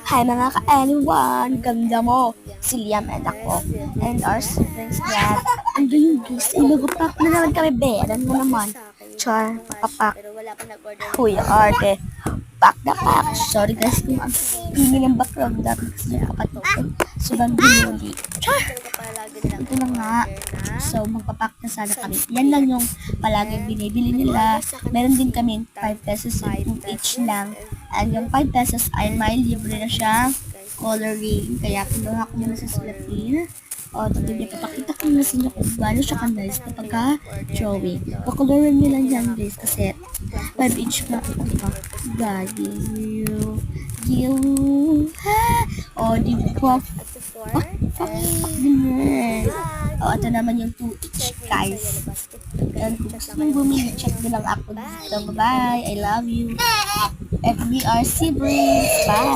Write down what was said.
Hi mga ka-anyone! Ganda mo! Si Liam and ako. And our siblings yan. Ano yung guys? Ay, mag-pack na naman kami. Beran mo naman. Char, papapak. Huy, arte. Pack na pack. Sorry guys kung ang ingin ng background natin kasi yung kapatid ko. Sobrang binuli. Char! Ito na nga. So, magpapack na sana kami. Yan lang yung palaging binibili nila. Meron din kami 5 pesos and 2 each lang. And yung 5 pesos ay may libre na siyang coloring. Kaya kinuha ko muna sa sulatin. O, tapos yung papakita ko na sa inyo kung gaano siya ka-nice kapag ka-drawing. Pakolorin nyo lang yan guys kasi 5 each na ito. Gagi. O, di ko. Oh, fuck din yan. O, ito naman yung 2 each guys. And kung gusto mong bumili, check nyo lang ako dito. Bye-bye. I love you. FBR siblings. Bye.